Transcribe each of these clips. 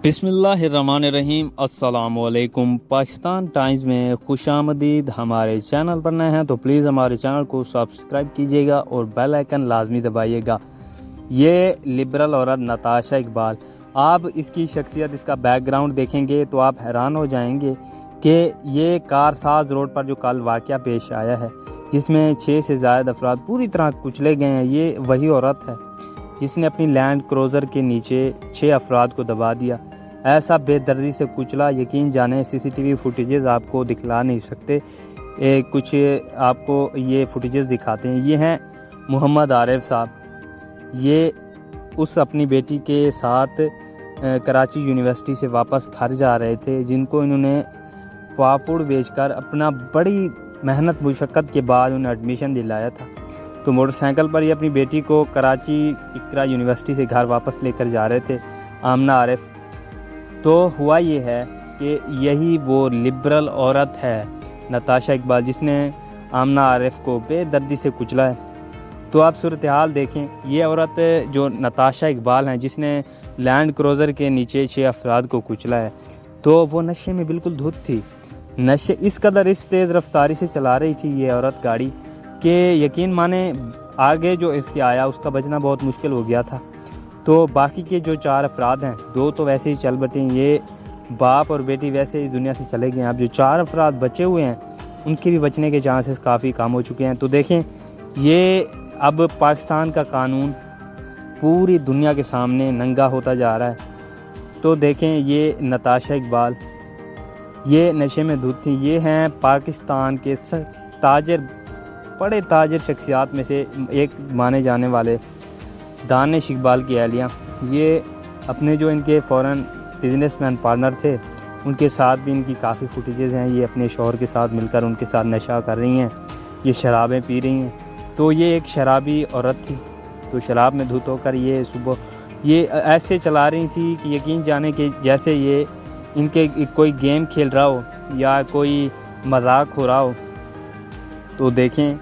बिस्मिल्लाहिर्रहमानिर्रहीम। अस्सलाम वालेकुम। पाकिस्तान टाइम्स में खुश आमदीद। हमारे चैनल पर नए हैं तो प्लीज़ हमारे चैनल को सब्सक्राइब कीजिएगा और बेल आइकन लाजमी दबाइएगा। ये लिबरल औरत नताशा इकबाल, आप इसकी शख्सियत, इसका बैकग्राउंड देखेंगे तो आप हैरान हो जाएंगे कि ये कारसाज रोड पर जो कल वाक़या पेश आया है जिसमें 6 से ज़्यादा अफराद पूरी तरह कुचले गए हैं, ये वही औरत है जिसने अपनी लैंड क्रूज़र के नीचे 6 अफराद को दबा दिया। ऐसा बेदर्दी से कुचला, यकीन जाने सीसीटीवी फुटेजेस आपको दिखला नहीं सकते। कुछ आपको ये फुटेजेस दिखाते हैं। ये हैं मोहम्मद आरिफ साहब। ये उस अपनी बेटी के साथ कराची यूनिवर्सिटी से वापस घर जा रहे थे, जिनको इन्होंने पापड़ बेचकर अपना बड़ी मेहनत मुशक्क़त के बाद उन्हें एडमिशन दिलाया था। तो मोटरसाइकिल पर ये अपनी बेटी को कराची इकरा यूनिवर्सिटी से घर वापस लेकर जा रहे थे, आमना आरिफ। तो हुआ ये है कि यही वो लिबरल औरत है नताशा इकबाल जिसने आमना आरिफ को बेदर्दी से कुचला है। तो आप सूरत हाल देखें, ये औरत जो नताशा इकबाल हैं जिसने लैंड क्रूज़र के नीचे 6 अफराद को कुचला है, तो वो नशे में बिल्कुल धुत थी। नशे इस कदर इस तेज़ रफ्तारी से चला रही थी ये औरत गाड़ी कि यकीन माने आगे जो इसके आया उसका बचना बहुत मुश्किल हो गया था। तो बाकी के जो 4 अफराद हैं, 2 तो वैसे ही चल बटे, ये बाप और बेटी वैसे ही दुनिया से चले गए हैं। अब जो 4 अफराद बचे हुए हैं उनके भी बचने के चांसेस काफ़ी कम हो चुके हैं। तो देखें, ये अब पाकिस्तान का कानून पूरी दुनिया के सामने नंगा होता जा रहा है। तो देखें, ये नताशा इकबाल ये नशे में धुत थी। ये हैं पाकिस्तान के बड़े ताजर शख्सियात में से एक माने जाने वाले दानिश इकबाल की अहलिया। ये अपने जो इनके फ़ॉरेन बिजनेसमैन पार्टनर थे उनके साथ भी इनकी काफ़ी फुटेजेस हैं। ये अपने शौहर के साथ मिलकर उनके साथ नशा कर रही हैं, ये शराबें पी रही हैं। तो ये एक शराबी औरत थी, तो शराब में धुत होकर ये सुबह ये ऐसे चला रही थी कि यकीन जाने कि जैसे ये इनके कोई गेम खेल रहा हो या कोई मजाक हो रहा हो। तो देखें,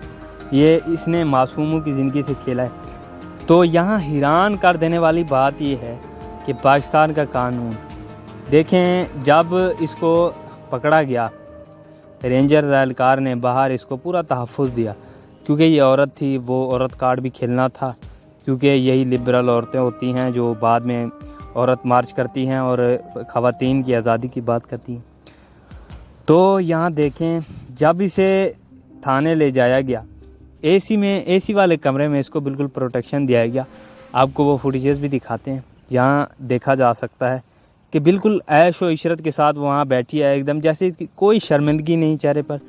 ये इसने मासूमों की ज़िंदगी से खेला है। तो यहाँ हैरान कर देने वाली बात ये है कि पाकिस्तान का कानून देखें, जब इसको पकड़ा गया रेंजर एहलकार ने बाहर इसको पूरा तहफ़्फ़ुज़ दिया, क्योंकि ये औरत थी, वो औरत कार्ड भी खेलना था, क्योंकि यही लिबरल औरतें होती हैं जो बाद में औरत मार्च करती हैं और ख़वातीन की आज़ादी की बात करती हैं। तो यहाँ देखें, जब इसे थाने ले जाया गया, एसी वाले कमरे में इसको बिल्कुल प्रोटेक्शन दिया गया। आपको वो फुटेजेस भी दिखाते हैं, यहाँ देखा जा सकता है कि बिल्कुल ऐश व इशरत के साथ वहाँ बैठी है, एकदम जैसे इसकी कोई शर्मिंदगी नहीं चेहरे पर,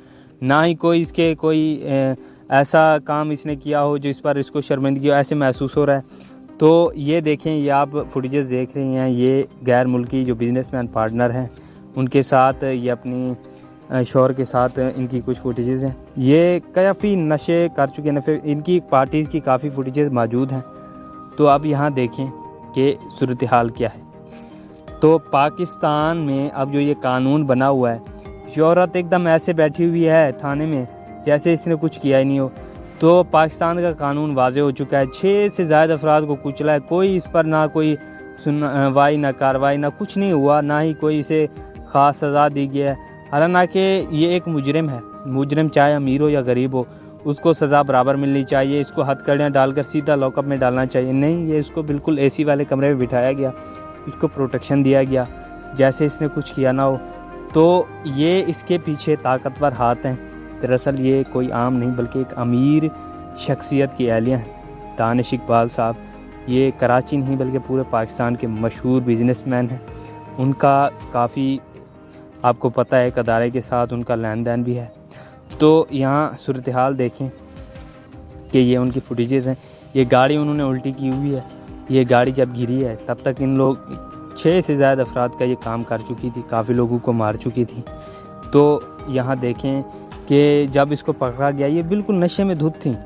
ना ही कोई इसके कोई ऐसा काम इसने किया हो जो इस पर इसको शर्मिंदगी हो, ऐसे महसूस हो रहा है। तो ये देखें, ये आप फुटेजेस देख रही हैं, ये गैर मुल्की जो बिजनेसमैन पार्टनर हैं उनके साथ ये अपनी शौहर के साथ इनकी कुछ फुटेजेस हैं। ये काफ़ी नशे कर चुके हैं, इनकी पार्टीज़ की काफ़ी फुटेजेस मौजूद हैं। तो अब यहाँ देखें कि सूरत हाल क्या है। तो पाकिस्तान में अब जो ये कानून बना हुआ है, ये औरत एकदम ऐसे बैठी हुई है थाने में जैसे इसने कुछ किया ही नहीं हो। तो पाकिस्तान का कानून वाज़े हो चुका है, 6 से ज़्यादा अफराद को कुचला है, कोई इस पर ना कोई सुनवाई ना कार्रवाई ना कुछ नहीं हुआ, ना ही कोई इसे ख़ास सज़ा दी गई है। हालांकि ये एक मुजरिम है, मुजरिम चाहे अमीर हो या गरीब हो, उसको सज़ा बराबर मिलनी चाहिए। इसको हथकड़ियाँ डालकर सीधा लॉकअप में डालना चाहिए, नहीं, ये इसको बिल्कुल एसी वाले कमरे में बिठाया गया, इसको प्रोटेक्शन दिया गया जैसे इसने कुछ किया ना हो। तो ये इसके पीछे ताकतवर हाथ हैं। दरअसल ये कोई आम नहीं बल्कि एक अमीर शख्सियत की अहलिया हैं, दानिश इकबाल साहब। ये कराची नहीं बल्कि पूरे पाकिस्तान के मशहूर बिजनेसमैन हैं। उनका काफ़ी आपको पता है, एक अदारे के साथ उनका लेन देन भी है। तो यहाँ सूरत हाल देखें कि ये उनकी फुटेजेस हैं। ये गाड़ी उन्होंने उल्टी की हुई है, ये गाड़ी जब गिरी है तब तक इन लोग 6 से ज़्यादा अफराद का ये काम कर चुकी थी, काफ़ी लोगों को मार चुकी थी। तो यहाँ देखें कि जब इसको पकड़ा गया, ये बिल्कुल नशे में धुत थी।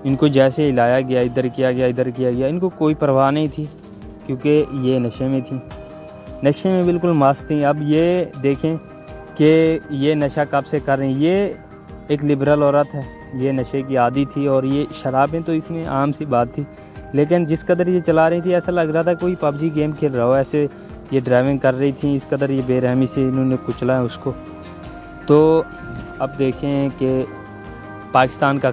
इनको जैसे हिलाया गया, इधर किया गया, इधर किया गया, इनको कोई परवाह नहीं थी, क्योंकि ये नशे में थी, नशे में बिल्कुल मस्त थी। अब ये देखें कि ये नशा कब से कर रही हैं। ये एक लिबरल औरत है, ये नशे की आदी थी और ये शराबें तो इसमें आम सी बात थी, लेकिन जिस कदर ये चला रही थी ऐसा लग रहा था कोई पबजी गेम खेल रहा हो। ऐसे یہ ڈرائیونگ کر رہی تھیں، اس قدر یہ بے رحمی سے انہوں نے کچلا ہے اس کو۔ تو اب دیکھیں کہ پاکستان کا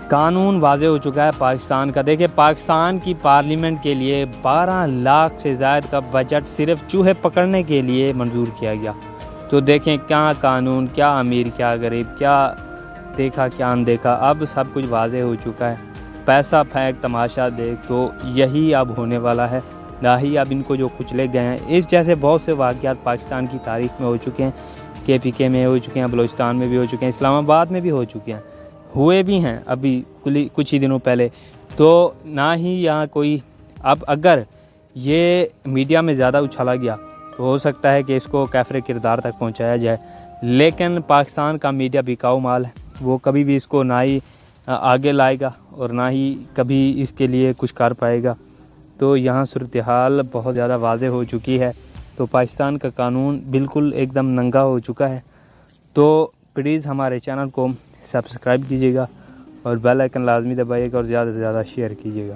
قانون واضح ہو چکا ہے پاکستان کا۔ دیکھیں پاکستان کی پارلیمنٹ کے لیے 12 لاکھ سے زائد کا بجٹ صرف چوہے پکڑنے کے لیے منظور کیا گیا۔ تو دیکھیں کیا قانون، کیا امیر کیا غریب، کیا دیکھا کیا اندیکھا، اب سب کچھ واضح ہو چکا ہے۔ پیسہ پھینک تماشا دیکھ، تو یہی اب ہونے والا ہے۔ نہ ہی اب ان کو جو کچلے گئے ہیں، اس جیسے بہت سے واقعات پاکستان کی تاریخ میں ہو چکے ہیں، KPK میں ہو چکے ہیں، بلوچستان میں بھی ہو چکے ہیں، اسلام آباد میں بھی ہو چکے ہیں، ہوئے بھی ہیں ابھی کچھ ہی دنوں پہلے۔ تو نہ ہی یہاں کوئی، اب اگر یہ میڈیا میں زیادہ اچھالا گیا تو ہو سکتا ہے کہ اس کو کیفر کردار تک پہنچایا جائے، لیکن پاکستان کا میڈیا بکاؤ مال ہے، وہ کبھی بھی اس کو نہ ہی آگے لائے گا اور نہ ہی کبھی اس کے لیے کچھ کر پائے گا۔ تو یہاں صورتحال بہت زیادہ واضح ہو چکی ہے۔ تو پاکستان کا قانون بالکل ایک دم ننگا ہو چکا ہے۔ تو پلیز ہمارے چینل کو سبسکرائب کیجیے گا اور بیل آئیکن لازمی دبائیے گا اور زیادہ سے زیادہ شیئر کیجیے گا۔